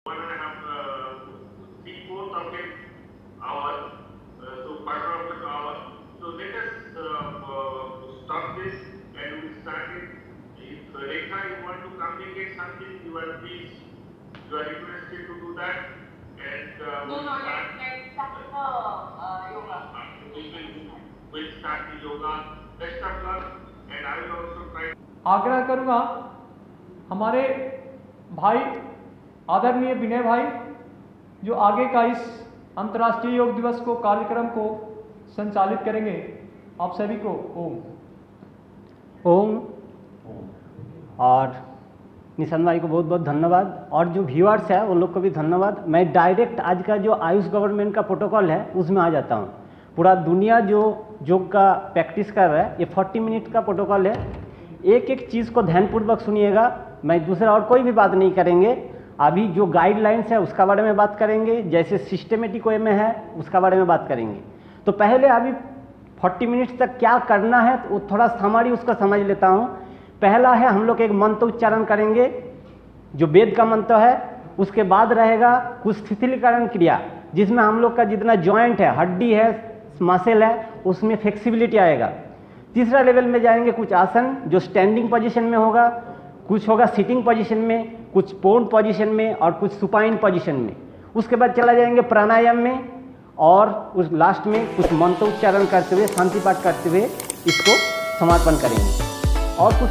3/4 of an hour, so quarter of an hour. So let us stop this and we start it. If Rekha, you want to communicate something, you are please, you are requested to do that. And no, let's start yoga. We'll start the yoga. Best of luck, and I will also try. आग्रह करूँगा हमारे भाई आदरणीय विनय भाई जो आगे का इस अंतर्राष्ट्रीय योग दिवस को कार्यक्रम को संचालित करेंगे, आप सभी को ओम। और निशांत भाई को बहुत बहुत धन्यवाद, और जो व्यूअर्स है उन लोग को भी धन्यवाद। मैं डायरेक्ट आज का जो आयुष गवर्नमेंट का प्रोटोकॉल है उसमें आ जाता हूँ। पूरा दुनिया जो योग का प्रैक्टिस कर रहा है, ये 40 मिनट का प्रोटोकॉल है। एक एक चीज़ को ध्यानपूर्वक सुनिएगा। मैं दूसरा और कोई भी बात नहीं करेंगे। अभी जो गाइडलाइंस है उसका बारे में बात करेंगे, जैसे सिस्टमेटिक वे में है उसका बारे में बात करेंगे। तो पहले अभी 40 मिनट्स तक क्या करना है तो थोड़ा समरी उसका समझ लेता हूँ। पहला है हम लोग एक मंत्र उच्चारण करेंगे जो वेद का मंत्र है। उसके बाद रहेगा कुछ शिथिलीकरण क्रिया, जिसमें हम लोग का जितना जॉइंट है, हड्डी है, मसल है, उसमें फ्लेक्सिबिलिटी आएगा। तीसरा लेवल में जाएंगे कुछ आसन जो स्टैंडिंग पोजीशन में होगा, कुछ होगा सिटिंग पोजीशन में, कुछ पोन पोजीशन में और कुछ सुपाइन पोजीशन में। उसके बाद चला जाएंगे प्राणायाम में, और उस लास्ट में कुछ मंत्र उच्चारण करते हुए, शांति पाठ करते हुए इसको समापन करेंगे। और कुछ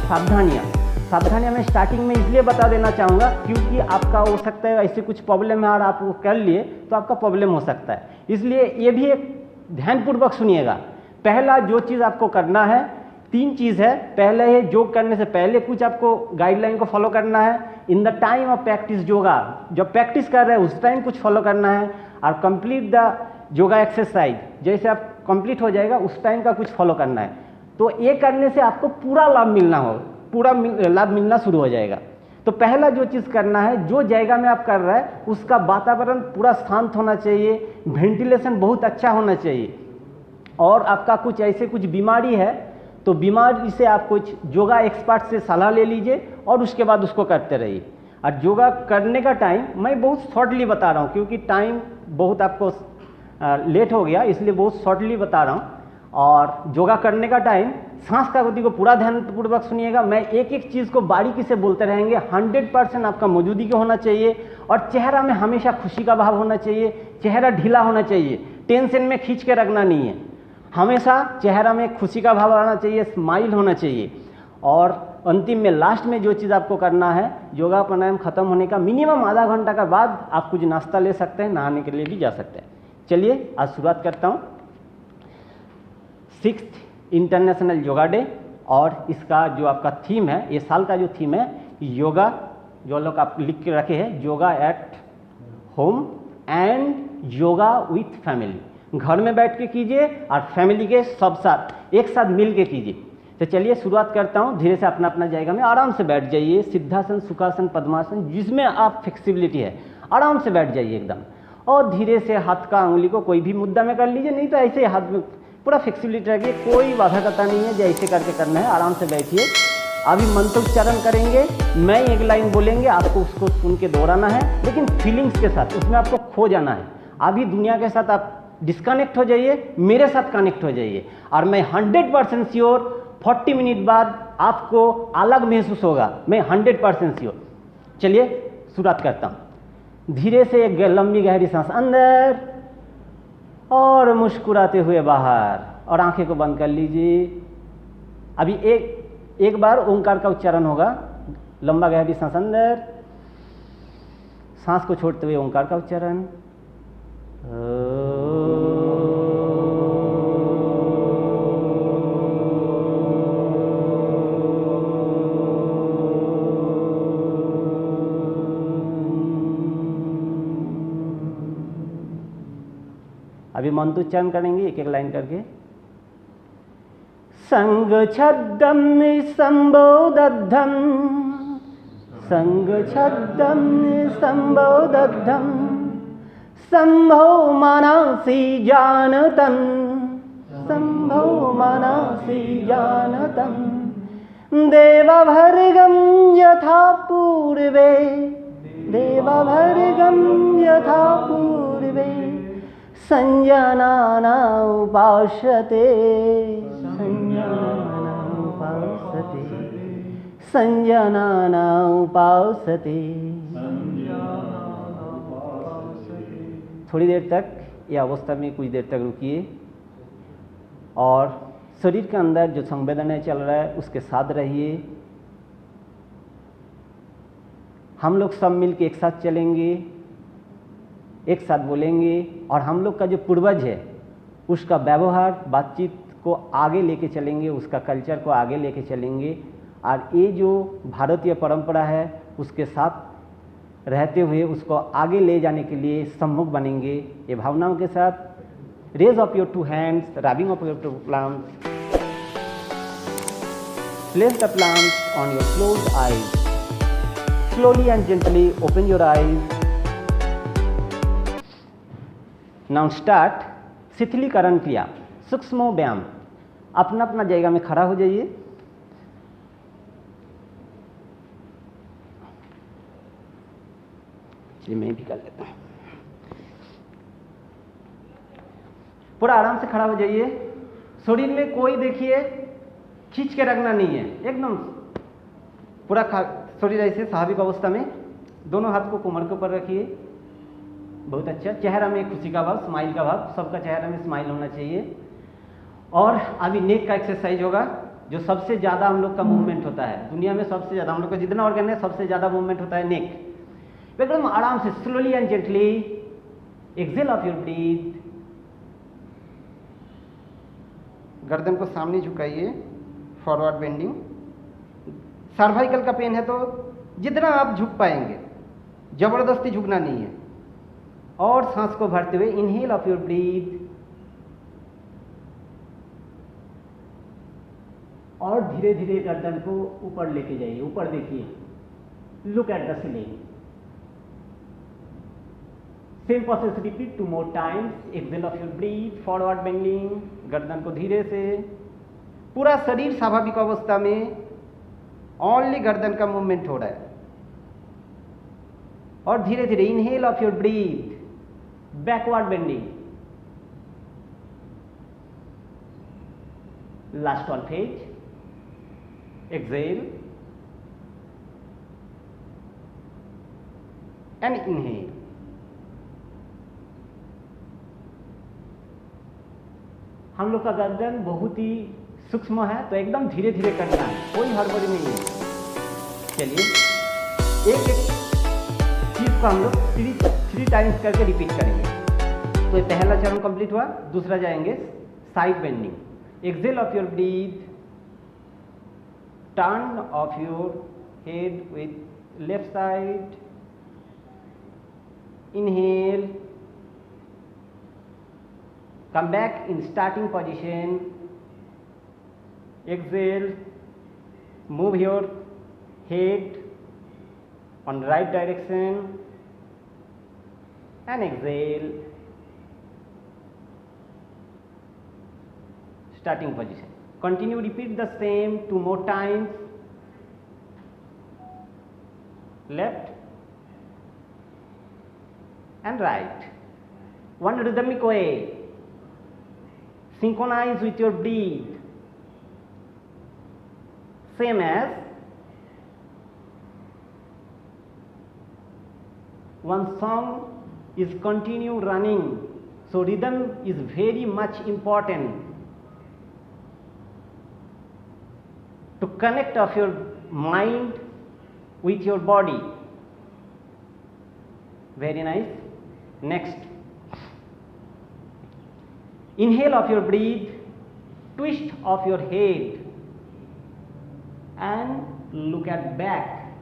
सावधानियाँ मैं स्टार्टिंग में इसलिए बता देना चाहूँगा क्योंकि आपका हो सकता है ऐसे कुछ प्रॉब्लम है और आप वो कर लिए तो आपका प्रॉब्लम हो सकता है, इसलिए ये भी एक ध्यानपूर्वक सुनिएगा। पहला जो चीज़ आपको करना है, 3 चीज़ है। पहले है योग करने से पहले कुछ आपको गाइडलाइन को फॉलो करना है। In the time of practice yoga, जब प्रैक्टिस कर रहे हैं उस टाइम कुछ फॉलो करना है। और कंप्लीट द योगा एक्सरसाइज, जैसे आप कंप्लीट हो जाएगा उस टाइम का कुछ फॉलो करना है। तो ये करने से आपको पूरा लाभ मिलना शुरू हो जाएगा। तो पहला जो चीज़ करना है, जो जगह में आप कर रहे हैं उसका वातावरण पूरा शांत होना चाहिए, वेंटिलेशन बहुत अच्छा होना चाहिए। और आपका कुछ ऐसे कुछ बीमारी है तो बीमारी से आप कुछ योगा एक्सपर्ट से सलाह ले लीजिए और उसके बाद उसको करते रहिए। और योगा करने का टाइम मैं बहुत शॉर्टली बता रहा हूँ क्योंकि टाइम बहुत आपको लेट हो गया, इसलिए बहुत शॉर्टली बता रहा हूँ। और योगा करने का टाइम सांस का गति को पूरा ध्यानपूर्वक सुनिएगा। मैं एक एक चीज़ को बारीकी से बोलते रहेंगे। 100% आपका मौजूदगी होना चाहिए और चेहरा में हमेशा खुशी का भाव होना चाहिए। चेहरा ढीला होना चाहिए, टेंशन में खींच के रखना नहीं है। हमेशा चेहरा में खुशी का भाव आना चाहिए, स्माइल होना चाहिए। और अंतिम में लास्ट में जो चीज़ आपको करना है, योगा प्राणायाम खत्म होने का मिनिमम आधा घंटा के बाद आप कुछ नाश्ता ले सकते हैं, नहाने के लिए भी जा सकते हैं। चलिए आज शुरुआत करता हूँ। 6th इंटरनेशनल योगा डे, और इसका जो आपका थीम है, ये साल का जो थीम है योगा, जो लोग आप लिख के रखे हैं, yoga at home and yoga with family. घर में बैठ के कीजिए और फैमिली के सब साथ एक साथ मिल के कीजिए। तो चलिए शुरुआत करता हूँ। धीरे से अपना अपना जाएगा में आराम से बैठ जाइए। सिद्धासन, सुखासन, पद्मासन, जिसमें आप फ्लेक्सिबिलिटी है आराम से बैठ जाइए एकदम। और धीरे से हाथ का अंगुली को कोई भी मुद्दा में कर लीजिए, नहीं तो ऐसे हाथ में पूरा फ्लेक्सिबिलिटी रखिए। कोई बाधाकता नहीं है, जैसे करके करना है आराम से बैठिए। अभी मंत्र उच्चारण करेंगे, मैं एक लाइन बोलेंगे, आपको उसको सुन के दोहराना है, लेकिन फीलिंग्स के साथ, उसमें आपको खो जाना है। अभी दुनिया के साथ आप डिस्कनेक्ट हो जाइए, मेरे साथ कनेक्ट हो जाइए। और मैं 100% श्योर 40 मिनट बाद आपको अलग महसूस होगा, मैं 100% श्योर। चलिए शुरुआत करता हूँ। धीरे से एक लंबी गहरी सांस अंदर और मुस्कुराते हुए बाहर, और आंखें को बंद कर लीजिए। अभी एक बार ओंकार का उच्चारण होगा। लंबा गहरी सांस अंदर, सांस को छोड़ते हुए ओंकार का उच्चारण। अभी मंत्र उच्चारण करेंगे एक एक लाइन करके। संग छद्दम संबोधद्धम, संग छद्दम संबोधद्धम, संभो मनसि जानतं, संभो मनसि जानतं। देवभर्गं यथा पूर्वे देवभर्गं यथा पूर्वे संजनाना उपास्यते संजनाना उपास्यते। थोड़ी देर तक यह अवस्था में कुछ देर तक रुकिए और शरीर के अंदर जो संवेदनाएं चल रहा है उसके साथ रहिए। हम लोग सब मिल के एक साथ चलेंगे, एक साथ बोलेंगे और हम लोग का जो पूर्वज है उसका व्यवहार बातचीत को आगे लेके चलेंगे, उसका कल्चर को आगे लेके चलेंगे और ये जो भारतीय परंपरा है उसके साथ रहते हुए उसको आगे ले जाने के लिए सम्मुख बनेंगे। ये भावनाओं के साथ raise of your 2 hands, rubbing of your 2 palms, place the palms on your closed eyes. Slowly and gently open your eyes. Now start शिथिलीकरण क्रिया, सूक्ष्म व्यायाम। अपना अपना जगह में खड़ा हो जाइए। ये मैं भी कर लेता हूँ। पूरा आराम से खड़ा हो जाइए। शरीर में कोई देखिए खींच के रखना नहीं है, एकदम पूरा शरीर ऐसे स्वाभाविक अवस्था में। दोनों हाथ को कमर के ऊपर रखिए। बहुत अच्छा। चेहरा में खुशी का भाव, स्माइल का भाव, सबका चेहरा में स्माइल होना चाहिए। और अभी नेक का एक्सरसाइज होगा जो सबसे ज़्यादा हम लोग का मूवमेंट होता है दुनिया में। सबसे ज़्यादा हम लोग का जितना ऑर्गन है सबसे ज़्यादा मूवमेंट होता है नेक। एकदम आराम से slowly and gently exhale of your breath. गर्दन को सामने झुकाइए, फॉरवर्ड बेंडिंग। सर्वाइकल का पेन है तो जितना आप झुक पाएंगे, जबरदस्ती झुकना नहीं है। और सांस को भरते हुए इनहेल ऑफ योर ब्रीथ और धीरे धीरे गर्दन को ऊपर लेके जाइए। ऊपर देखिए, look at the ceiling. Same process repeat 2 more times। Exhale of your breath, forward bending. गर्दन को धीरे से, पूरा शरीर स्वाभाविक अवस्था में, ओनली गर्दन का मूवमेंट हो रहा है। और धीरे धीरे inhale of your breath, backward bending. Last one phase, exhale and inhale. हम लोग का गर्दन बहुत ही सूक्ष्म है तो एकदम धीरे धीरे करना है, कोई हड़बड़ी नहीं है। चलिए एक एक चीज को हम लोग 3 टाइम्स करके रिपीट करेंगे। तो पहला चरण कंप्लीट हुआ। दूसरा जाएंगे side bending. Exhale of your breath, turn of your head with left side. Inhale, come back in starting position. Exhale, move your head on right direction and exhale, starting position. Continue, repeat the same 2 more times. Left and right, one rhythmic way. Synchronize with your breath, same as one song is continue running, so rhythm is very much important to connect of your mind with your body. Very nice. Next, inhale of your breath, twist of your head and look at back.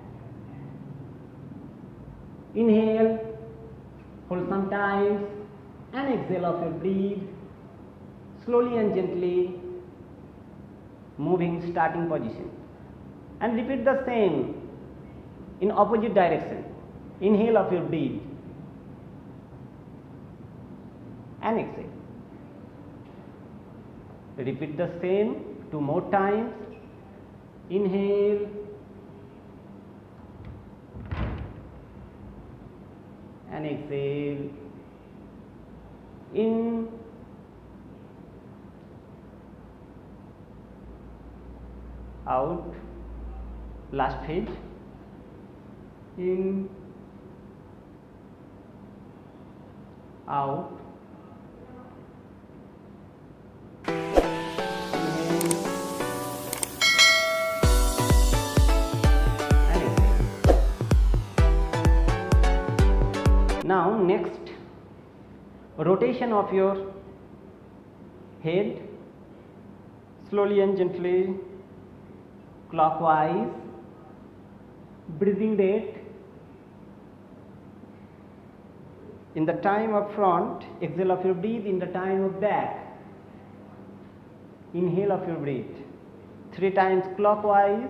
Inhale, hold some time and exhale of your breath, slowly and gently moving starting position. And repeat the same in opposite direction. Inhale of your breath and exhale. Repeat the same 2 more times. Inhale last phase. In, out, inhale, and exhale. Now next, rotation of your head slowly and gently clockwise, breathing rate in the time of front, exhale of your breath, in the time of back, inhale of your breath, 3 times clockwise,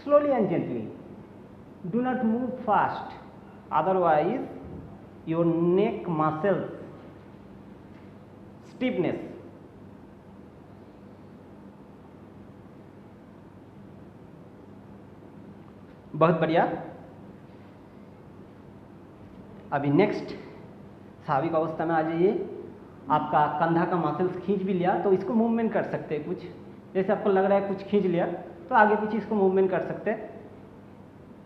slowly and gently. Do not move fast, otherwise your neck muscles stiffness. बहुत बढ़िया। अभी next स्वाभाविक अवस्था में आ जाइए। आपका कंधा का मसल्स खींच भी लिया तो इसको मूवमेंट कर सकते हैं। कुछ जैसे आपको लग रहा है कुछ खींच लिया तो आगे पीछे इसको मूवमेंट कर सकते हैं।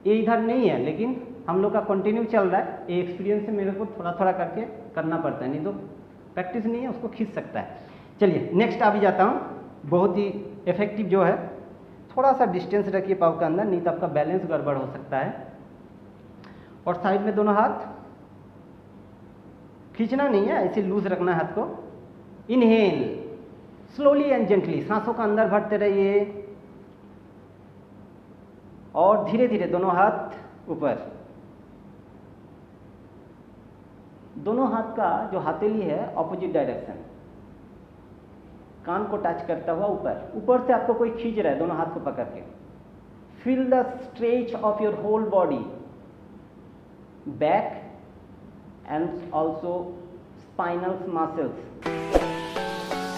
ये इधर नहीं है लेकिन हम लोग का कंटिन्यू चल रहा है। ये एक्सपीरियंस से मेरे को थोड़ा थोड़ा करके करना पड़ता है, नहीं तो प्रैक्टिस नहीं है उसको खींच सकता है। चलिए नेक्स्ट अभी जाता हूँ। बहुत ही इफेक्टिव जो है, थोड़ा सा डिस्टेंस रखिए पाँव के अंदर, नहीं तो आपका बैलेंस गड़बड़ हो सकता है। और साइड में दोनों हाथ खींचना नहीं है, ऐसे लूज रखना है हाथ को। इनहेल स्लोली एंड जेंटली, सांसों का अंदर भरते रहिए और धीरे धीरे दोनों हाथ ऊपर। दोनों हाथ का जो हथेली है ऑपोजिट डायरेक्शन, कान को टच करता हुआ ऊपर। ऊपर से आपको कोई खींच रहा है दोनों हाथ को पकड़ के। Feel the stretch of your whole body, back and also spinal muscles,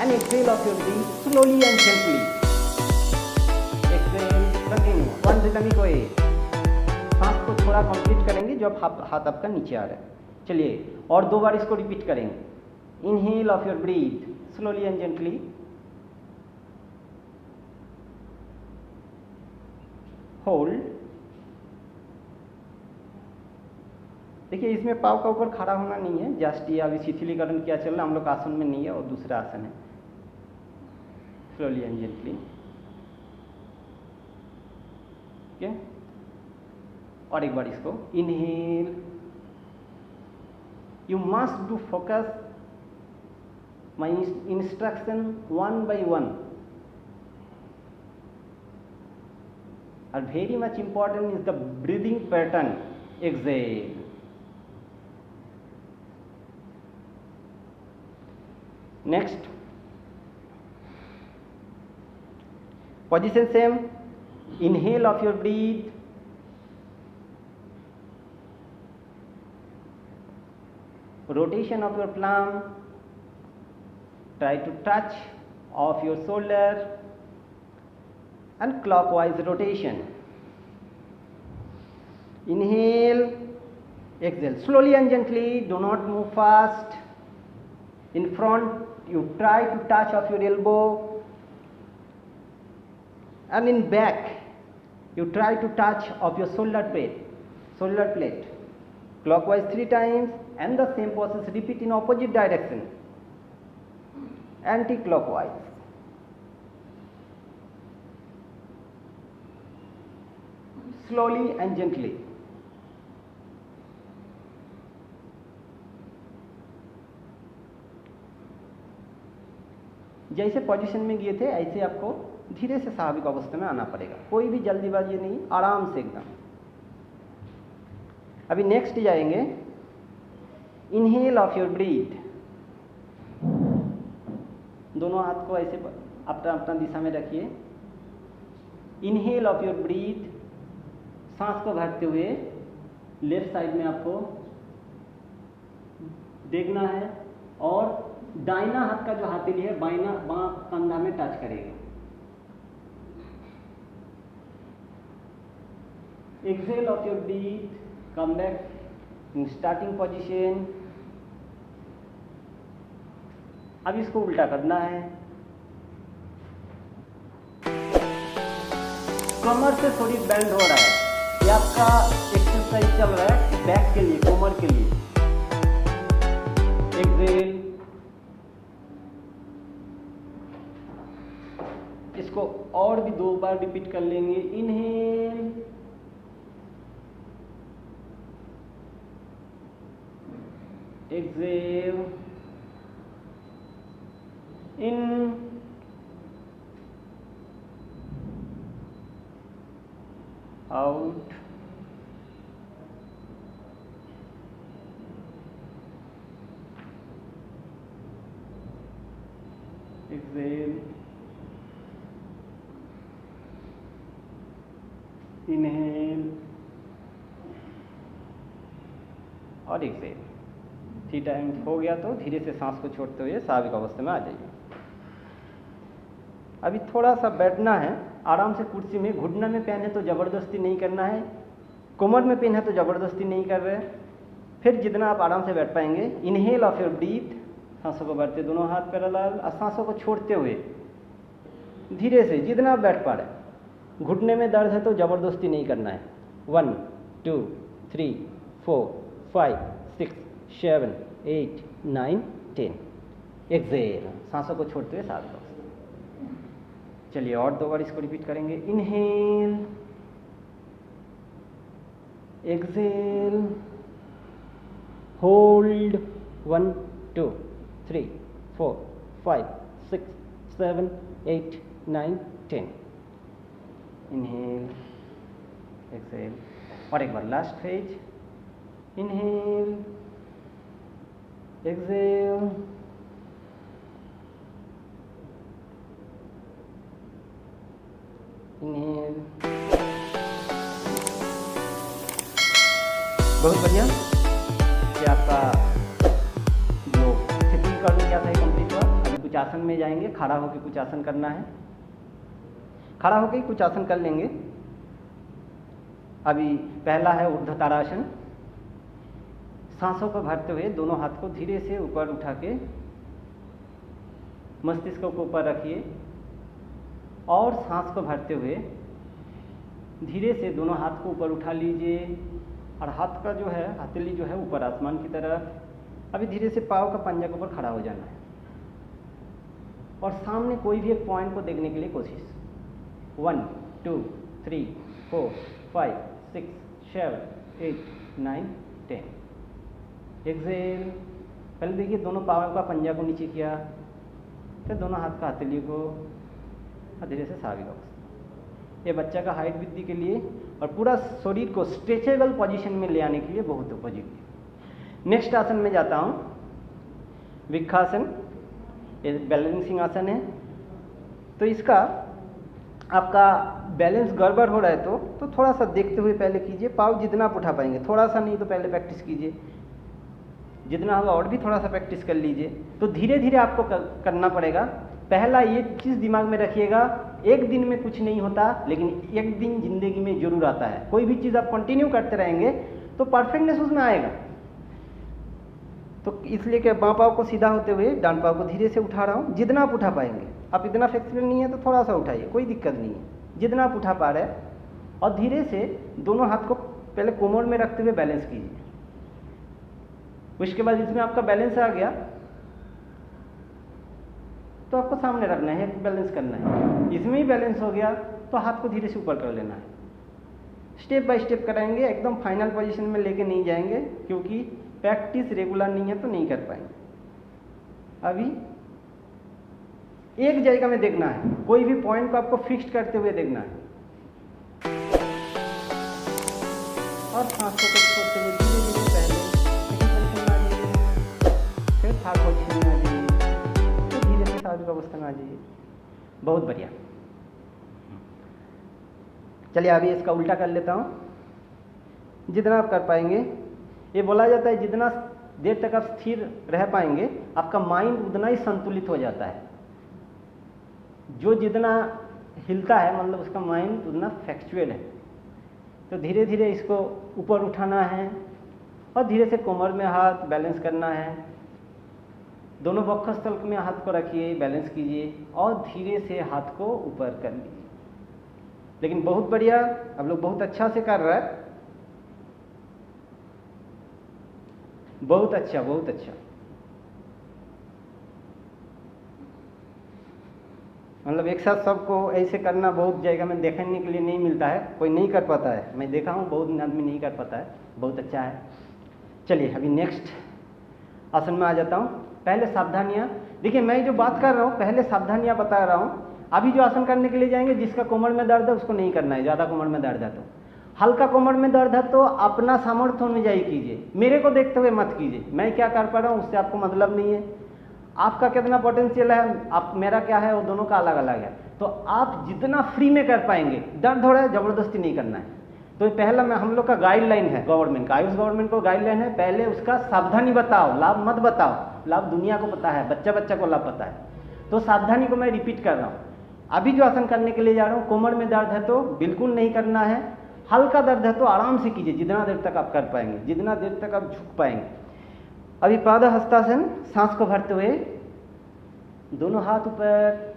and exhale of your breath slowly and gently. Exhale, continue, one rhythmic way. सांस को थोड़ा कंप्लीट करेंगे जब हाथ आपका नीचे आ रहा है। चलिए और 2 बार इसको रिपीट करेंगे। Inhale of your breath slowly and gently, hold. देखिए इसमें पाँव का ऊपर खड़ा होना नहीं है, जस्ट ये अभी शिथिलीकरण क्या चल रहा है, हम लोग आसन में नहीं है और दूसरा आसन है। Slowly and gently, okay. और एक बार इसको inhale. You must do focus my instruction 1 by 1 और very much important is the breathing pattern. Exhale, next position same. Inhale of your breath, rotation of your palm, try to touch of your shoulder and clockwise rotation. Inhale, exhale slowly and gently, do not move fast. In front you try to touch of your elbow, and in back you try to touch of your shoulder plate. Clockwise 3 times and the same process repeat in opposite direction, anti-clockwise. Slowly and gently. जैसे position में गए थे ऐसे आपको धीरे से स्वाभाविक अवस्था में आना पड़ेगा, कोई भी जल्दीबाजी नहीं, आराम से एकदम। अभी नेक्स्ट जाएंगे। इनहेल ऑफ योर ब्रीथ, दोनों हाथ को ऐसे अपना अपना दिशा में रखिए। इनहेल ऑफ योर ब्रीथ, सांस को भरते हुए लेफ्ट साइड में आपको देखना है और दाहिना हाथ का जो हथेली है बां कंधा में टच करेगा। Exhale of your breath, come back in starting position. अब इसको उल्टा करना है। कमर से शरीर बैंड हो रहा है, ये आपका एक्सरसाइज चल रहा है बैक के लिए, कमर के लिए। एक्सेल, इसको और भी 2 बार रिपीट कर लेंगे। इनहेल, एक्सेल, इन, आउट, एक्सेल, इनहेल और एक्सेल। 3 टाइम्स हो गया तो धीरे से सांस को छोड़ते हुए स्वाभाविक अवस्था में आ जाइए। अभी थोड़ा सा बैठना है आराम से कुर्सी में। घुटना में पेन है तो ज़बरदस्ती नहीं करना है, कमर में पेन है तो ज़बरदस्ती नहीं कर रहे। फिर जितना आप आराम से बैठ पाएंगे, इनहेल ऑफ योर ब्रीथ, सांसों को भरते दोनों हाथ पैरेलल और सांसों को छोड़ते हुए धीरे से जितना आप बैठ पा रहे। घुटने में दर्द है तो ज़बरदस्ती नहीं करना है। 1 2 3 4 5 6 7 8 9 10। एक्सेल, सांसों को छोड़ते हुए स्वाभाविक अवस्था। चलिए और 2 बार इसको रिपीट करेंगे। Inhale, exhale, hold 1 2 3 4 5 6 7 8 9 10। Inhale, exhale और एक बार last phase. Inhale, exhale, inhale. बहुत बढ़िया, ये आपका जो सिटिंग करने क्या था कंप्लीट हुआ। अभी कुछ आसन में जाएंगे, खड़ा होकर कुछ आसन करना है। खड़ा होकर कुछ आसन कर लेंगे। अभी पहला है ऊर्ध्व ताड़ासन। सांसों को भरते हुए दोनों हाथ को धीरे से ऊपर उठा के मस्तिष्क को ऊपर रखिए और सांस को भरते हुए धीरे से दोनों हाथ को ऊपर उठा लीजिए और हाथ का जो है हथेली जो है ऊपर आसमान की तरफ। अभी धीरे से पाँव का पंजा के ऊपर खड़ा हो जाना है और सामने कोई भी एक पॉइंट को देखने के लिए कोशिश। 1 2 3 4 5 6 7 8 9 10। एक्सेल, पहले देखिए दोनों पाँव का पंजा को नीचे किया, फिर दोनों हाथ का हथेली को धीरे से स्वाभाविक अवस्था। ये बच्चा का हाइट वृद्धि के लिए और पूरा शरीर को स्ट्रेचेबल पोजीशन में ले आने के लिए बहुत उपयोगी। नेक्स्ट आसन में जाता हूँ, वृक्षासन। ये बैलेंसिंग आसन है। तो इसका आपका बैलेंस गड़बड़ हो रहा है तो थोड़ा सा देखते हुए पहले कीजिए। पाँव जितना आप उठा पाएंगे, थोड़ा सा नहीं तो पहले प्रैक्टिस कीजिए, जितना होगा और भी थोड़ा सा प्रैक्टिस कर लीजिए। तो धीरे धीरे आपको करना पड़ेगा। पहला ये चीज़ दिमाग में रखिएगा, एक दिन में कुछ नहीं होता, लेकिन एक दिन जिंदगी में जरूर आता है। कोई भी चीज़ आप कंटिन्यू करते रहेंगे तो परफेक्टनेस उसमें आएगा। तो इसलिए कि बाँ पाँव को सीधा होते हुए डान पाँव को धीरे से उठा रहा हूँ, जितना आप उठा पाएंगे। आप इतना फ्लेक्सिबल नहीं है तो थोड़ा सा उठाइए, कोई दिक्कत नहीं है, जितना आप उठा पा रहे हैं। और धीरे से दोनों हाथ को पहले कोमर में रखते हुए बैलेंस कीजिए। उसके बाद इसमें आपका बैलेंस आ गया तो आपको सामने रखना है, बैलेंस करना है। इसमें ही बैलेंस हो गया तो हाथ को धीरे से ऊपर कर लेना है। स्टेप बाय स्टेप कराएंगे, एकदम फाइनल पोजीशन में लेके नहीं जाएंगे, क्योंकि प्रैक्टिस रेगुलर नहीं है तो नहीं कर पाएंगे। अभी एक जगह में देखना है, कोई भी पॉइंट को आपको फिक्स करते हुए देखना है और सांसों को छोड़ते हुए धीरे धीरे पहले फिर हाथ को छीनने आ जाइए, तो धीरे से स्वाभाविक अवस्था में आ जाइए। बहुत बढ़िया। चलिए अभी इसका उल्टा कर लेता हूँ। जितना आप कर पाएंगे, ये बोला जाता है जितना देर तक आप स्थिर रह पाएंगे आपका माइंड उतना ही संतुलित हो जाता है। जो जितना हिलता है मतलब उसका माइंड उतना फैक्चुअल है। तो धीरे धीरे इसको ऊपर उठाना है और धीरे से कमर में हाथ बैलेंस करना है। दोनों वक्षस्थल में हाथ को रखिए, बैलेंस कीजिए और धीरे से हाथ को ऊपर कर लीजिए। लेकिन बहुत बढ़िया, आप लोग बहुत अच्छा से कर रहा है, बहुत अच्छा, बहुत अच्छा। मतलब एक साथ सबको ऐसे करना बहुत जगह में देखने के लिए नहीं मिलता है, कोई नहीं कर पाता है, मैं देखा हूँ बहुत आदमी नहीं कर पाता है, बहुत अच्छा है। चलिए अभी नेक्स्ट आसन में आ जाता हूँ। पहले सावधानियाँ, देखिए मैं जो बात कर रहा हूँ पहले सावधानियाँ बता रहा हूँ। अभी जो आसन करने के लिए जाएंगे, जिसका कमर में दर्द है उसको नहीं करना है, ज़्यादा कमर में दर्द है तो, हल्का कमर में दर्द है तो अपना सामर्थ्य अनुयायी कीजिए, मेरे को देखते हुए मत कीजिए। मैं क्या कर पा रहा हूँ उससे आपको मतलब नहीं है, आपका कितना पोटेंशियल है, आप मेरा क्या है, वो दोनों का अलग अलग है। तो आप जितना फ्री में कर पाएंगे, दर्द हो रहा है ज़बरदस्ती नहीं करना है। तो पहला में हम लोग का गाइडलाइन है गवर्नमेंट का, आयुष गवर्नमेंट को गाइडलाइन है, पहले उसका सावधानी बताओ, लाभ मत बताओ। लाभ दुनिया को पता है, बच्चा बच्चा को लाभ पता है, तो सावधानी को मैं रिपीट कर रहा हूँ। अभी जो आसन करने के लिए जा रहा हूँ, कोमर में दर्द है तो बिल्कुल नहीं करना है, हल्का दर्द है तो आराम से कीजिए, जितना देर तक आप कर पाएंगे, जितना देर तक आप झुक पाएंगे। अभी पाद हस्तासन, सांस को भरते हुए दोनों हाथ ऊपर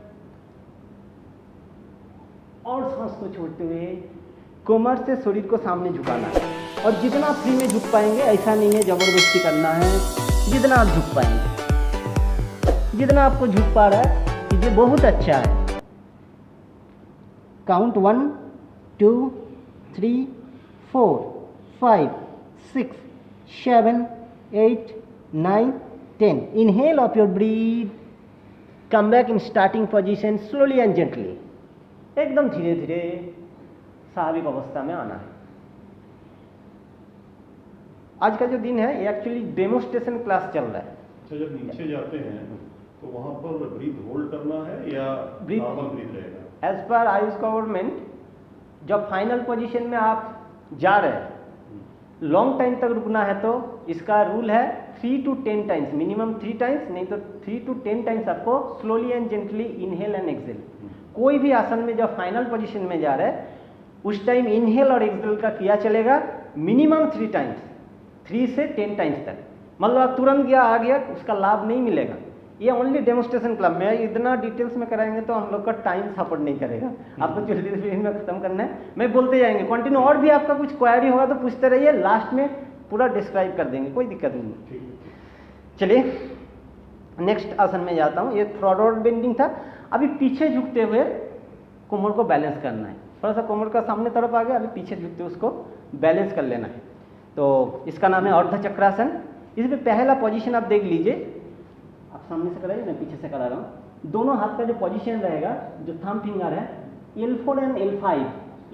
और सांस को छोड़ते हुए कमर से शरीर को सामने झुकाना है, और जितना फ्री में झुक पाएंगे, ऐसा नहीं है जबरदस्ती करना है, जितना आप झुक पाएंगे, जितना आपको झुक पा रहा है ये बहुत अच्छा है। Count 1 2 3 4 5 6 7 8 9 10। Inhale of your breath, come back in starting position slowly and gently, एकदम धीरे धीरे स्वाभाविक अवस्था में आना है। आज का जो दिन है ये एक्चुअली डेमोस्ट्रेशन क्लास चल रहा है। अच्छा, जब नीचे जाते हैं तो वहां पर ब्रीथ होल्ड करना है या नॉर्मल ब्रीथ रहेगा? एज पर आयुष गवर्नमेंट, जब फाइनल पोजीशन में आप जा रहे हैं, लॉन्ग टाइम तक रुकना है तो इसका रूल है 3 to 10 टाइम्स, मिनिमम 3 टाइम्स, नहीं तो 3 to 10 टाइम्स आपको slowly and gently inhale and exhale. कोई भी आसन में जब फाइनल पोजीशन में जा रहे हैं उस टाइम इनहेल और एक्सहेल का किया चलेगा मिनिमम 3 टाइम्स, 3 से 10 टाइम्स तक। मतलब आप तुरंत गया आ गया उसका लाभ नहीं मिलेगा। ये ओनली डेमोस्ट्रेशन क्लब में, इतना डिटेल्स में कराएंगे तो हम लोग का टाइम सपोर्ट नहीं करेगा, आपको जल्दी जल्दी में खत्म करना है, मैं बोलते जाएंगे कंटिन्यू। और भी आपका कुछ क्वेरी होगा तो पूछते रहिए, लास्ट में पूरा डिस्क्राइब कर देंगे, कोई दिक्कत नहीं। चलिए नेक्स्ट आसन में जाता हूँ। ये फॉरवर्ड बेंडिंग था, अभी पीछे झुकते हुए कोमर को बैलेंस करना है, थोड़ा सा कोमर का सामने तरफ आ गया, अभी पीछे झुकते हुए उसको बैलेंस कर लेना है। तो इसका नाम है अर्ध चक्रासन। इसमें पहला पोजीशन आप देख लीजिए, आप सामने से कराइए, मैं पीछे से करा रहा हूँ। दोनों हाथ का जो पोजीशन रहेगा, जो थंब फिंगर है L4 एंड L5,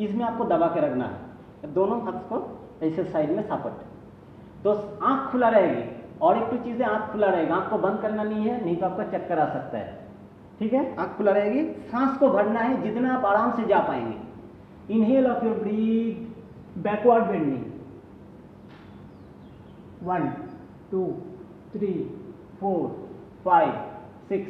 इसमें आपको दबा के रखना है, दोनों हाथ को ऐसे साइड में सापट, तो आँख खुला रहेगी। और एक तो चीज़ें, आँख खुला रहेगा, आँख को बंद करना नहीं है, नहीं तो आपका चक्कर आ सकता है, ठीक है। आँख खुला रहेगी, सांस को भरना है जितना आप आराम से जा पाएंगे। Inhale of your breath, backward bending, 1 2 3 4 5 6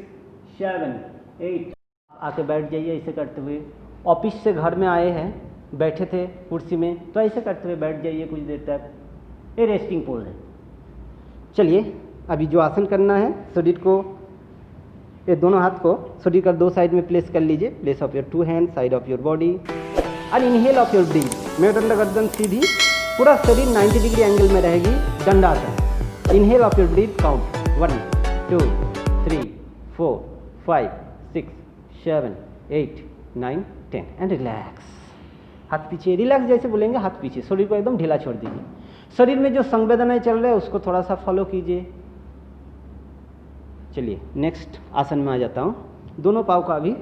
7 8। आके बैठ जाइए ऐसे करते हुए। ऑफिस से घर में आए हैं, बैठे थे कुर्सी में, तो ऐसे करते हुए बैठ जाइए कुछ देर तक, ये रेस्टिंग पोज है। चलिए अभी जो आसन करना है, शरीर को, ये दोनों हाथ को शरीर का 2 साइड में प्लेस कर लीजिए, place of your 2 hand side of your body, और इनहेल ऑफ योर ब्रीथ। मेरुदंड गर्दन सीधी, पूरा शरीर 90 डिग्री एंगल में रहेगी, Dandasana. Inhale of your breath, count 1 2 3 4 5 6 7 8 9 10 and relax. हाथ पीछे, रिलैक्स जैसे बोलेंगे, हाथ पीछे, शरीर को एकदम ढीला छोड़ दीजिए। शरीर में जो संवेदनाएं चल रहे हैं उसको थोड़ा सा फॉलो कीजिए। चलिए नेक्स्ट आसन में आ जाता हूँ। दोनों पाँव का भी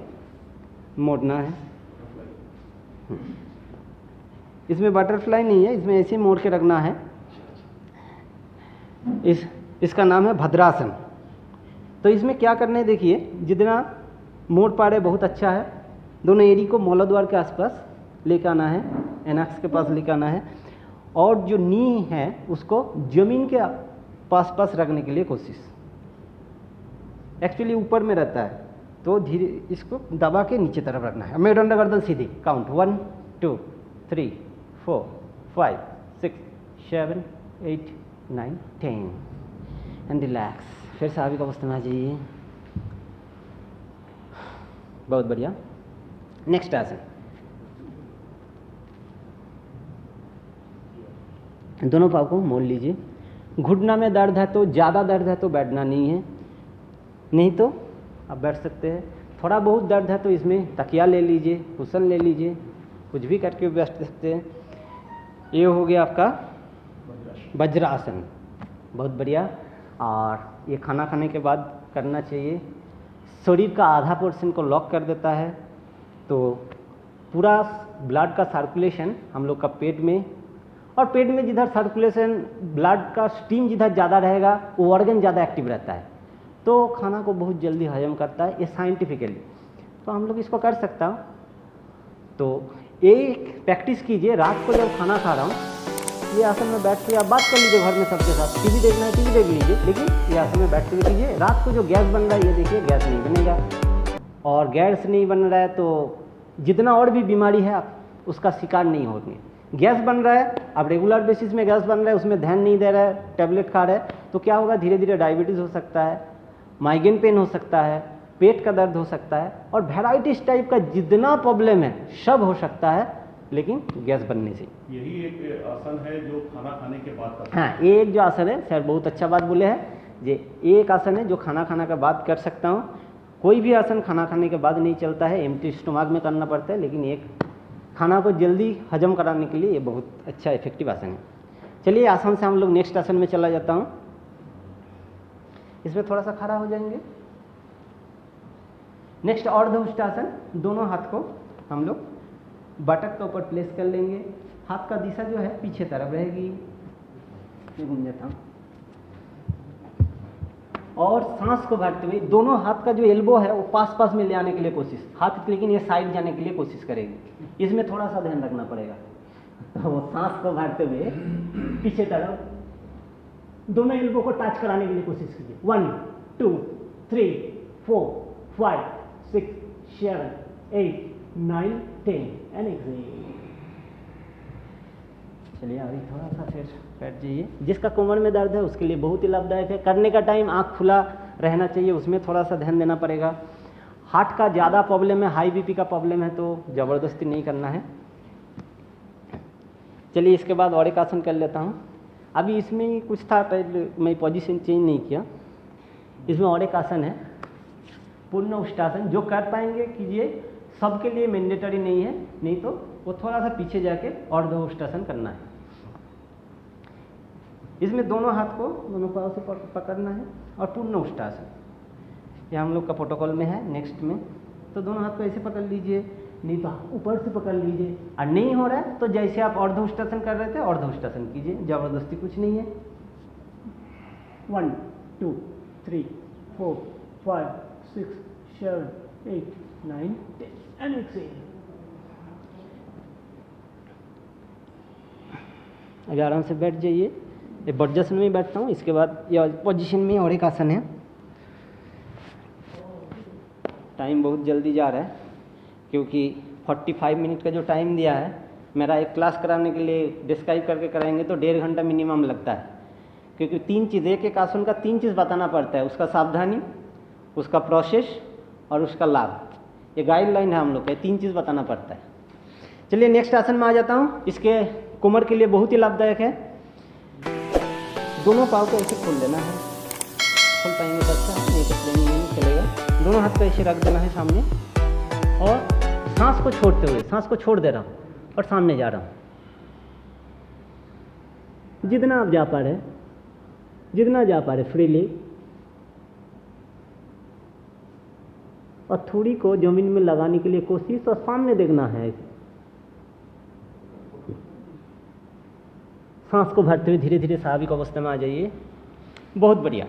मोड़ना है। इसमें बटरफ्लाई नहीं है, इसमें ऐसे मोड़ के रखना है। इसका नाम है भद्रासन। तो इसमें क्या करना है, देखिए जितना मोड़ पा रहे बहुत अच्छा है। दोनों एड़ी को मौलाद्वार के आसपास लेकर आना है, एनक्स के पास लेकर आना है, और जो नी है उसको जमीन के पास रखने के लिए कोशिश। एक्चुअली ऊपर में रहता है तो धीरे इसको दबा के नीचे तरफ रखना है। मेरुदंड गर्दन सीधी, काउंट 1 2 3 4 5 6 7 8 9 10 एंड रिलैक्स। फिर स्वाभाविक अवस्था में आ जाइए। बहुत बढ़िया। नेक्स्ट आसन, दोनों पाँव को मोड़ लीजिए। घुटना में दर्द है तो ज़्यादा दर्द है तो बैठना नहीं है, नहीं तो आप बैठ सकते हैं। थोड़ा बहुत दर्द है तो इसमें तकिया ले लीजिए, कुशन ले लीजिए, कुछ भी करके बैठ सकते हैं। ये हो गया आपका वज्रासन, बहुत बढ़िया। और ये खाना खाने के बाद करना चाहिए। शरीर का आधा पोर्शन को लॉक कर देता है, तो पूरा ब्लड का सर्कुलेशन हम लोग का पेट में, और पेट में जिधर सर्कुलेशन ब्लड का स्टीम जिधर ज़्यादा रहेगा वो ऑर्गन ज़्यादा एक्टिव रहता है, तो खाना को बहुत जल्दी हजम करता है, ये साइंटिफिकली। तो हम लोग इसको कर सकता हूँ। तो एक प्रैक्टिस कीजिए, रात को जब खाना खा रहा हूँ ये आसन में बैठ के आप बात कर लीजिए घर में सबके साथ। टीवी देखना है टीवी देख लीजिए, लेकिन ये आसन में बैठ के कीजिए। रात को जो गैस बन रहा है ये देखिए गैस नहीं बनेगा, और गैस नहीं बन रहा है तो जितना और भी बीमारी है आप उसका शिकार नहीं होंगे। गैस बन रहा है, अब रेगुलर बेसिस में गैस बन रहा है, उसमें ध्यान नहीं दे रहा है, टैबलेट खा रहा है, तो क्या होगा, धीरे धीरे डायबिटीज़ हो सकता है, माइग्रेन पेन हो सकता है, पेट का दर्द हो सकता है, और वेराइटीज टाइप का जितना प्रॉब्लम है सब हो सकता है, लेकिन गैस बनने से। यही एक आसन है जो खाना खाने के बाद का। हाँ, एक जो आसन है, सर बहुत अच्छा बात बोले हैं, ये एक आसन है जो खाना खाने के बाद कर सकता हूँ। कोई भी आसन खाना खाने के बाद नहीं चलता है, एम्प्टी स्टमक में करना पड़ता है, लेकिन एक खाना को जल्दी हजम कराने के लिए ये बहुत अच्छा इफेक्टिव आसन है। चलिए आसन से हम लोग नेक्स्ट आसन में चला जाता हूँ। इसमें थोड़ा सा खड़ा हो जाएंगे। नेक्स्ट अर्धउष्टासन, दोनों हाथ को हम लोग बटक के ऊपर प्लेस कर लेंगे। हाथ का दिशा जो है पीछे तरफ रहेगी, घूम जाता हूँ, और सांस को भरते हुए दोनों हाथ का जो एल्बो है वो पास पास में ले आने के लिए कोशिश, हाथ लेकिन ये साइड जाने के लिए कोशिश करेगी, इसमें थोड़ा सा ध्यान रखना पड़ेगा। तो वो सांस को भरते हुए पीछे तरफ दोनों एल्बो को टच कराने के लिए कोशिश कीजिए। 1 2 3 4 5 6 7 8 9 10 एंड एक्सहेल। चलिए अभी थोड़ा सा फिर बैठ जाइए। जिसका कमर में दर्द है उसके लिए बहुत ही लाभदायक है। करने का टाइम आँख खुला रहना चाहिए, उसमें थोड़ा सा ध्यान देना पड़ेगा। हार्ट का ज़्यादा प्रॉब्लम है, हाई बीपी का प्रॉब्लम है तो ज़बरदस्ती नहीं करना है। चलिए इसके बाद और एक आसन कर लेता हूँ। अभी इसमें कुछ था, पहले मैं पोजीशन चेंज नहीं किया। इसमें और एक आसन है पूर्ण उष्टासन, जो कर पाएंगे कीजिए, सबके लिए मैंडेटरी नहीं है, नहीं तो वो थोड़ा सा पीछे जाके अर्ध उष्टासन करना है। इसमें दोनों हाथ को दोनों पाँव से पकड़ना है और पूर्ण उष्टासन, ये हम लोग का प्रोटोकॉल में है। नेक्स्ट में तो दोनों हाथ को ऐसे पकड़ लीजिए, नहीं तो ऊपर से पकड़ लीजिए, और नहीं हो रहा है तो जैसे आप अर्ध उष्टासन कर रहे थे अर्ध उष्टासन कीजिए, जबरदस्ती कुछ नहीं है। 1 2 3 4 5 6 7 8 9 10 एंड एक्सहेल। अभी आराम से बैठ जाइए। ये वज्रासन में बैठता हूँ, इसके बाद ये पोजीशन में और एक आसन है। टाइम बहुत जल्दी जा रहा है क्योंकि 45 मिनट का जो टाइम दिया है, मेरा एक क्लास कराने के लिए डिस्क्राइब करके कराएंगे तो 1.5 घंटा मिनिमम लगता है, क्योंकि 3 चीज़, एक आसन का 3 चीज़ बताना पड़ता है, उसका सावधानी, उसका प्रोसेस और उसका लाभ। ये गाइडलाइन है हम लोग का, 3 चीज़ बताना पड़ता है। चलिए नेक्स्ट आसन में आ जाता हूँ। इसके कमर के लिए बहुत ही लाभदायक है। दोनों पाँव को ऐसे खोल देना है, खोल पाएंगे तो अच्छा है, नहीं तो प्लेन नहीं चलेगा। दोनों हाथ को ऐसे रख देना है सामने, और सांस को छोड़ते हुए, सांस को छोड़ दे रहा हूँ और सामने जा रहा हूँ। जितना आप जा पा रहे, जितना जा पा रहे फ्रीली, और थोड़ी को जमीन में लगाने के लिए कोशिश, और सामने देखना है। सांस को भरते हुए धीरे धीरे स्वाभाविक अवस्था में आ जाइए। बहुत बढ़िया।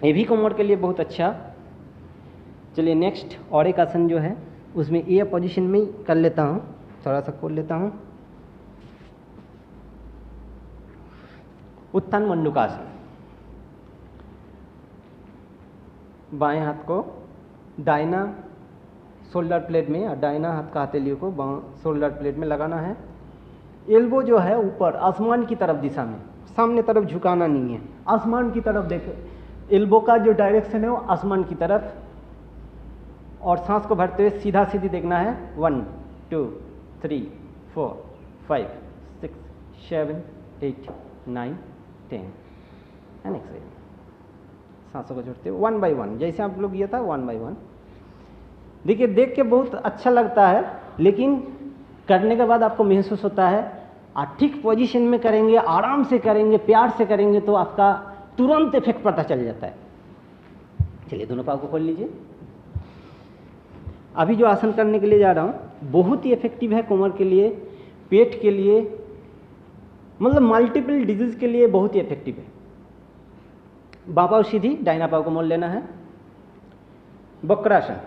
ये भी कमर के लिए बहुत अच्छा। चलिए नेक्स्ट और एक आसन जो है उसमें ये पोजीशन में ही कर लेता हूँ, थोड़ा सा खोल लेता हूँ। उत्थान मंडूकासन। बाएं हाथ को दाहिना शोल्डर प्लेट में और दाहिना हाथ का हथेलियों को शोल्डर प्लेट में लगाना है। एल्बो जो है ऊपर आसमान की तरफ दिशा में, सामने तरफ झुकाना नहीं है, आसमान की तरफ देखो। एल्बो का जो डायरेक्शन है वो आसमान की तरफ, और सांस को भरते हुए सीधा सीधी देखना है। 1 2 3 4 5 6 7 8 9 10 एंड एक्सेल। सांसों को छोड़ते हुए 1 बाय 1, जैसे आप लोग किया था 1 बाय 1। देखिए देख के बहुत अच्छा लगता है, लेकिन करने के बाद आपको महसूस होता है ठीक पोजीशन में करेंगे, आराम से करेंगे, प्यार से करेंगे तो आपका तुरंत इफेक्ट पता चल जाता है। चलिए दोनों पाँव को खोल लीजिए। अभी जो आसन करने के लिए जा रहा हूँ बहुत ही इफेक्टिव है कमर के लिए, पेट के लिए, मतलब मल्टीपल डिजीज के लिए बहुत ही इफेक्टिव है। बाँ पाँव सीधी, दाहिना पाँव को मोड़ लेना है, वक्रासन।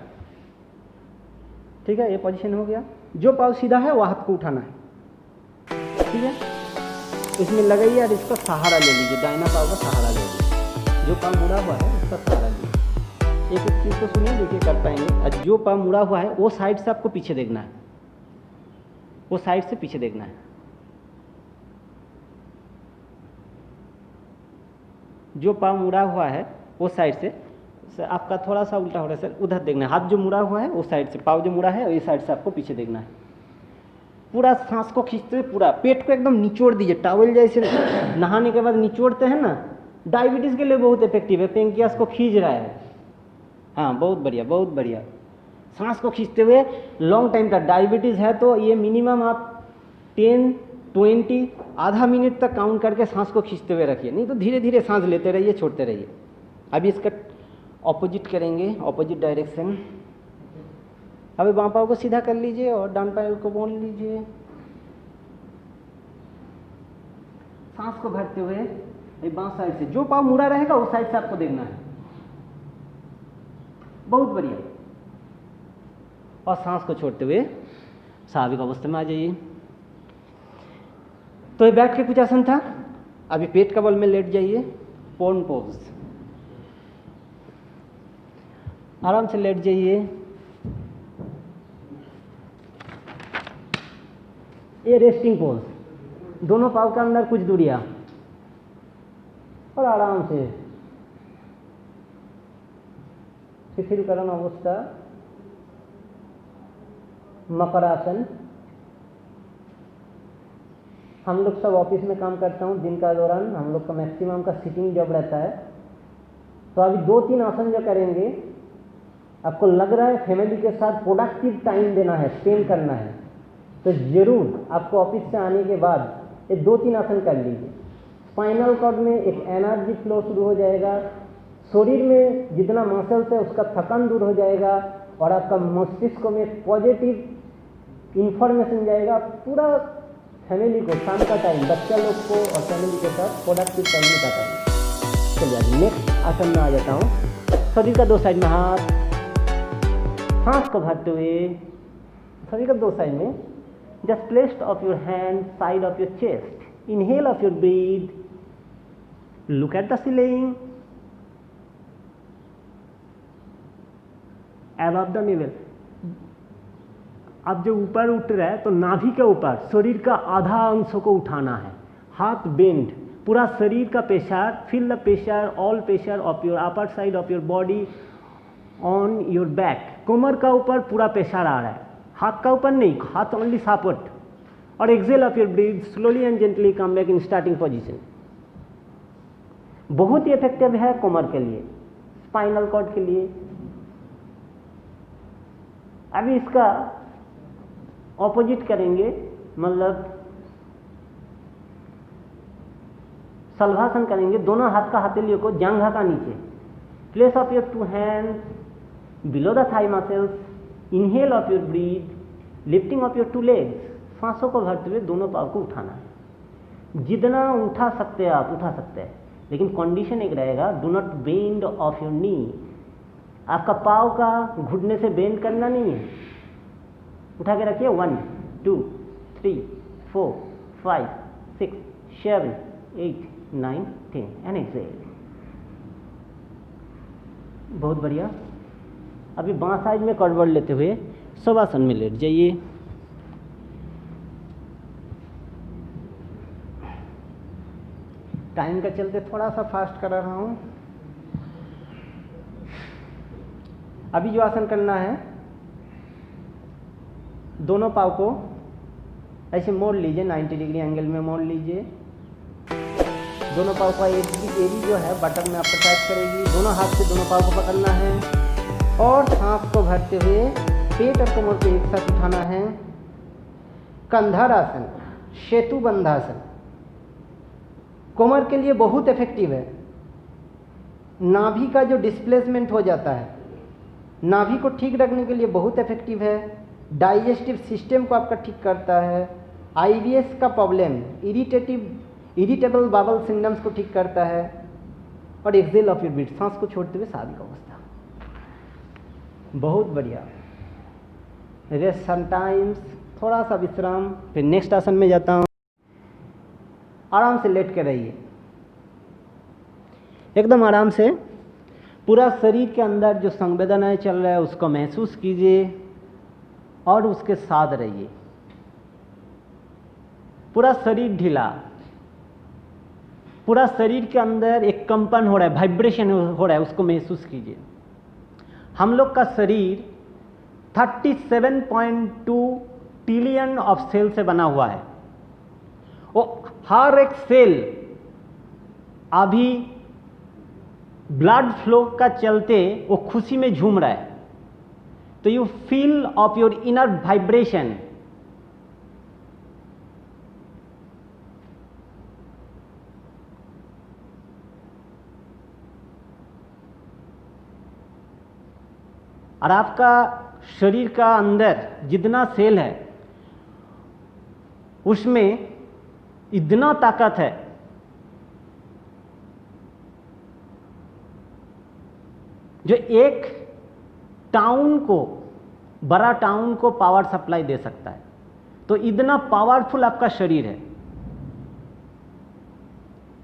ठीक है, ये पोजीशन हो गया। जो पाँव सीधा है वो हाथ को उठाना है, ठीक है। इसमें लगाइए और इसका सहारा ले लीजिए, दाहिना पाँव का सहारा ले लीजिए। जो पाँव मुड़ा हुआ है उसका सहारा लीजिए। एक एक चीज़ को सुनिए, देखिए कर पाएंगे। और जो पाँव मुड़ा हुआ है वो साइड से आपको पीछे देखना है, वो साइड से पीछे देखना है। जो पाँव मुड़ा हुआ है वो साइड से आपका थोड़ा सा उल्टा हो रहा है सर, उधर देखना है। हाथ जो मुड़ा हुआ है वो साइड से, पाँव जो मुड़ा है इस साइड से आपको पीछे देखना है। पूरा सांस को खींचते हुए पूरा पेट को एकदम निचोड़ दीजिए, टॉवल जैसे नहाने के बाद निचोड़ते हैं ना, डायबिटीज़ के लिए बहुत इफेक्टिव है। पेंकियास को खींच रहा है, हाँ बहुत बढ़िया बहुत बढ़िया। सांस को खींचते हुए लॉन्ग टाइम तक, डायबिटीज़ है तो ये मिनिमम आप 10 20 आधा मिनट तक काउंट करके सांस को खींचते हुए रखिए, नहीं तो धीरे धीरे सांस लेते रहिए, छोड़ते रहिए। अभी इसका ऑपोजिट करेंगे, ऑपोजिट डायरेक्शन। अभी बाँ पाँव को सीधा कर लीजिए और डान पाँव को मोड़ लीजिए। सांस को भरते हुए बाँ साइड से, जो पाँव मुड़ा रहेगा उस साइड से आपको देखना है, बहुत बढ़िया। और सांस को छोड़ते हुए स्वाभाविक अवस्था में आ जाइए। तो ये बैठ के कुछ आसन था। अभी पेट का बल में लेट जाइए, पोन पोज। आराम से लेट जाइए। ये रेस्टिंग पोज, दोनों पाँव के अंदर कुछ दूरिया और आराम से शिथिलकरण अवस्था, मकरासन। हम लोग सब ऑफिस में काम करता हूँ, दिन का दौरान हम लोग का मैक्सिमम का सिटिंग जॉब रहता है। तो अभी 2-3 आसन जो करेंगे, आपको लग रहा है फैमिली के साथ प्रोडक्टिव टाइम देना है, स्पेंड करना है, तो ज़रूर आपको ऑफिस से आने के बाद ये 2-3 आसन कर लीजिए। स्पाइनल कॉर्ड में एक एनर्जी फ्लो शुरू हो जाएगा, शरीर में जितना मसल्स है उसका थकान दूर हो जाएगा और आपका मस्तिष्क में पॉजिटिव इंफॉर्मेशन जाएगा। पूरा फैमिली को शाम का टाइम, बच्चा लोग को और फैमिली के साथ प्रोडक्टिव टाइम बिताता है। चलिए नेक्स्ट आसन में आ जाता हूँ। शरीर का 2 साइड में हाथ, सांस को भरते हुए शरीर का 2 साइड में, just place of your hand side of your chest, inhale of your breathe, look at the ceiling, above the navel। अब जो ऊपर उठ रहा है तो नाभि के ऊपर शरीर का आधा अंश को उठाना है, हाथ बेंड, पूरा शरीर का pressure, feel the pressure, all pressure of your upper side of your body on your back. कमर का ऊपर पूरा प्रेशर आ रहा है, हाथ का ऊपर नहीं, हाथ ओनली सपोर्ट। और exhale of your breath, slowly and gently come back in starting position. बहुत ही इफेक्टिव है कमर के लिए, स्पाइनल कॉर्ड के लिए। अभी इसका ऑपोजिट करेंगे, मतलब सलभासन करेंगे। दोनों हाथ का हथेलियों को जांघा का नीचे, place of your 2 hands below the thigh muscles, inhale of your breathe, lifting of your 2 legs. सांसों को भरते हुए दोनों पाँव को उठाना है, जितना उठा सकते हैं आप उठा सकते हैं, लेकिन कंडीशन एक रहेगा, do not bend of your knee. आपका पाँव का घुटने से बेंड करना नहीं है, उठा के रखिए। 1 2 3 4 5 6 7 8 9 10 एंड एक्सेल। बहुत बढ़िया। अभी बाँ साइड में करवट लेते हुए शवासन में लेट जाइए। टाइम का चलते थोड़ा सा फास्ट करा रहा हूँ। अभी जो आसन करना है, दोनों पाँव को ऐसे मोड़ लीजिए, 90 डिग्री एंगल में मोड़ लीजिए। दोनों पाँव का एड़ी जो है बटन में आपको टच करेगी। दोनों हाथ से दोनों पाँव को पकड़ना है और सांस को भरते हुए पेट और कमर को एक साथ उठाना है। कंधार आसन, सेतु बंधासन कमर के लिए बहुत इफेक्टिव है। नाभि का जो डिस्प्लेसमेंट हो जाता है, नाभि को ठीक रखने के लिए बहुत इफेक्टिव है। डाइजेस्टिव सिस्टम को आपका ठीक करता है। आईबीएस का प्रॉब्लम, इरिटेबल बावल सिंड्रोम्स को ठीक करता है। और एक्सेल ऑफ योर ब्रीथ, सांस को छोड़ते हुए शारीरिक अवस्था। बहुत बढ़िया। रेस्ट समटाइम्स, थोड़ा सा विश्राम। फिर नेक्स्ट आसन में जाता हूँ। आराम से लेट के रहिए, एकदम आराम से। पूरा शरीर के अंदर जो संवेदनाएं चल रहा है उसको महसूस कीजिए और उसके साथ रहिए। पूरा शरीर ढीला, पूरा शरीर के अंदर एक कंपन हो रहा है, वाइब्रेशन हो रहा है, उसको महसूस कीजिए। हम लोग का शरीर 37.2 ट्रिलियन ऑफ सेल से बना हुआ है। वो हर एक सेल अभी ब्लड फ्लो का चलते वो खुशी में झूम रहा है। तो you feel of your inner vibration. और आपका शरीर का अंदर जितना सेल है उसमें इतना ताकत है जो एक टाउन को, बड़ा टाउन को पावर सप्लाई दे सकता है। तो इतना पावरफुल आपका शरीर है।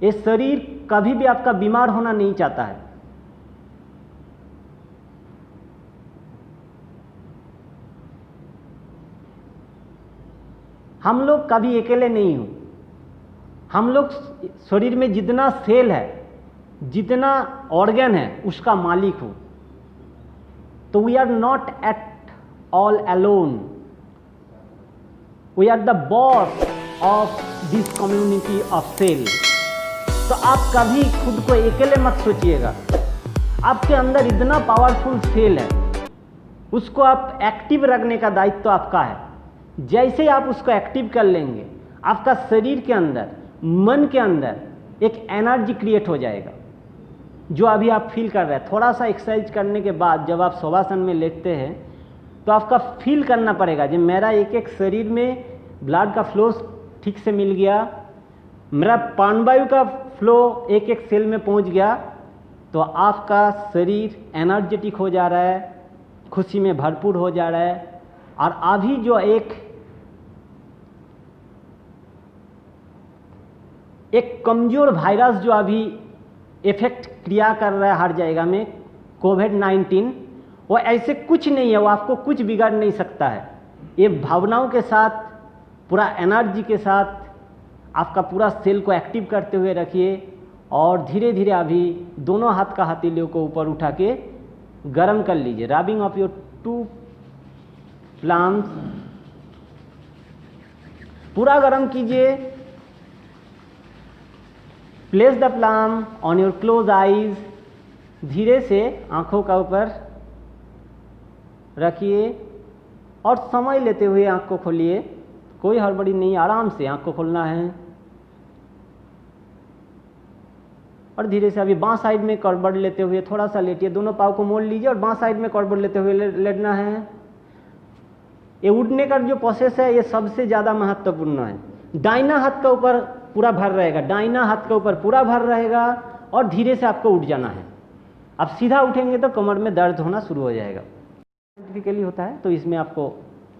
ये शरीर कभी भी आपका बीमार होना नहीं चाहता है। हम लोग कभी अकेले नहीं हो। हम लोग शरीर में जितना सेल है, जितना ऑर्गन है, उसका मालिक हो। तो we are not at all alone, we are the boss of this community of cell. तो आप कभी खुद को अकेले मत सोचिएगा। आपके अंदर इतना पावरफुल सेल है, उसको आप एक्टिव रखने का दायित्व तो आपका है। जैसे ही आप उसको एक्टिव कर लेंगे, आपका शरीर के अंदर, मन के अंदर एक एनर्जी क्रिएट हो जाएगा, जो अभी आप फील कर रहे हैं। थोड़ा सा एक्सरसाइज करने के बाद जब आप शवासन में लेटते हैं तो आपका फील करना पड़ेगा कि मेरा एक एक शरीर में ब्लड का फ्लो ठीक से मिल गया, मेरा प्राणवायु का फ्लो एक एक सेल में पहुंच गया। तो आपका शरीर एनर्जेटिक हो जा रहा है, खुशी में भरपूर हो जा रहा है। और अभी जो एक कमजोर वायरस जो अभी इफेक्ट क्रिया कर रहा है हर जगह में, कोविड-19, वो ऐसे कुछ नहीं है, वो आपको कुछ बिगाड़ नहीं सकता है। ये भावनाओं के साथ, पूरा एनर्जी के साथ आपका पूरा सेल को एक्टिव करते हुए रखिए और धीरे धीरे अभी दोनों हाथ का हथेलियों को ऊपर उठा के गर्म कर लीजिए। रबिंग ऑफ योर 2 palms, पूरा गर्म कीजिए। Place the palm on your close eyes. धीरे से आंखों का ऊपर रखिए और समय लेते हुए आंख को खोलिए। कोई हड़बड़ी नहीं, आराम से आंख को खोलना है। और धीरे से अभी बां साइड में करवट लेते हुए थोड़ा सा लेटिए। दोनों पाँव को मोड़ लीजिए और बां साइड में करवट लेते हुए लेटना है। ये उठने का जो प्रोसेस है ये सबसे ज़्यादा महत्वपूर्ण है। दाहिना हाथ का ऊपर पूरा भर रहेगा, दाहिना हाथ का ऊपर पूरा भर रहेगा और धीरे से आपको उठ जाना है। अब सीधा उठेंगे तो कमर में दर्द होना शुरू हो जाएगा। साइंटिफिकली होता है, तो इसमें आपको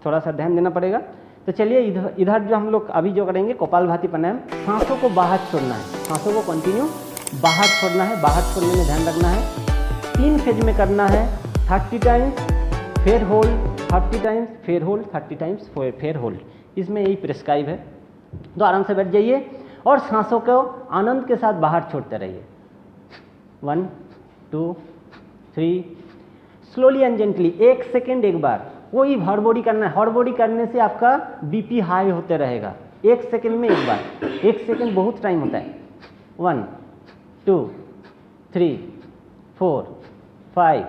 थोड़ा सा ध्यान देना पड़ेगा। तो चलिए इधर जो हम लोग अभी जो करेंगे कपालभाति प्राणायाम। सांसों को बाहर छोड़ना है, सांसों को कंटिन्यू बाहर छोड़ना है। बाहर छोड़ने में ध्यान रखना है। 3 फेज में करना है। 30 टाइम्स फेर होल्ड, 30 टाइम्स फेर होल्ड, 30 टाइम्स फेर होल्ड। इसमें यही प्रिस्क्राइब है। तो आराम से बैठ जाइए और सांसों को आनंद के साथ बाहर छोड़ते रहिए। 1 2 3 स्लोली एंड जेंटली। 1 सेकेंड एक बार। कोई हड़बड़ी करना है, हड़बड़ी करने से आपका बीपी हाई होते रहेगा। 1 सेकंड में एक बार, 1 सेकंड बहुत टाइम होता है। 1 2 3 4 5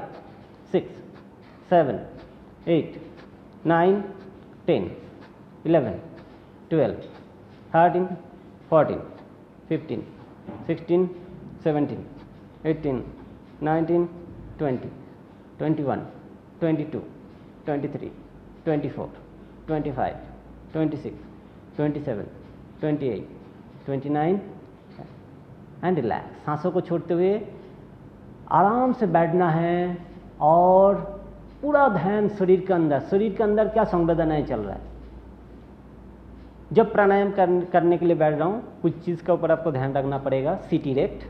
6 7 8 9 10 11 12 13 14 15 16 17 18 19 20 21 22 23 24 25 26 27 28 29 एंड रिलैक्स। सांसों को छोड़ते हुए आराम से बैठना है और पूरा ध्यान शरीर के अंदर क्या संवेदनाएं चल रहा है। जब प्राणायाम करने के लिए बैठ रहा हूँ, कुछ चीज़ के ऊपर आपको ध्यान रखना पड़ेगा। Sit erect,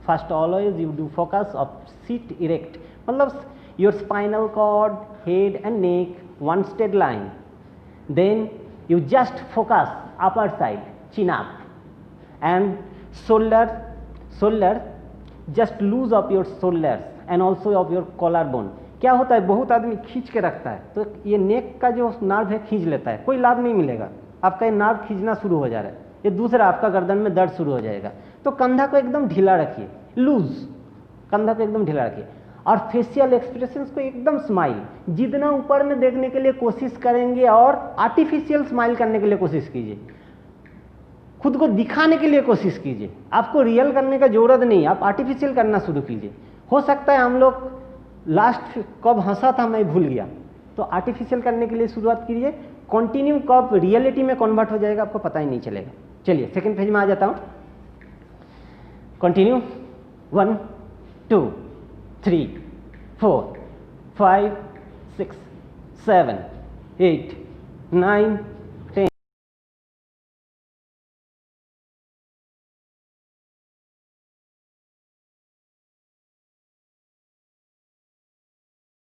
first always you do focus of sit erect, मतलब your spinal cord, head and neck one straight line, then you just focus upper side, chin up, and shoulder just loose of your shoulders and also of your collarbone। क्या होता है, बहुत आदमी खींच के रखता है तो ये नेक का जो नर्व है खींच लेता है, कोई लाभ नहीं मिलेगा। आपका ये नर्व खींचना शुरू हो जा रहा है, ये दूसरा आपका गर्दन में दर्द शुरू हो जाएगा। तो कंधा को एकदम ढीला रखिए, लूज, कंधा को एकदम ढीला रखिए और फेशियल एक्सप्रेशंस को एकदम स्माइल, जितना ऊपर में देखने के लिए कोशिश करेंगे और आर्टिफिशियल स्माइल करने के लिए कोशिश कीजिए, खुद को दिखाने के लिए कोशिश कीजिए। आपको रियल करने का जरूरत नहीं, आप आर्टिफिशियल करना शुरू कीजिए। हो सकता है हम लोग लास्ट कब हंसा था मैं भूल गया, तो आर्टिफिशियल करने के लिए शुरुआत कीजिए। कंटिन्यू कब रियलिटी में कन्वर्ट हो जाएगा आपको पता ही नहीं चलेगा। चलिए सेकेंड फेज में आ जाता हूँ। कंटिन्यू 1 2 3 4 5 6 7 8 9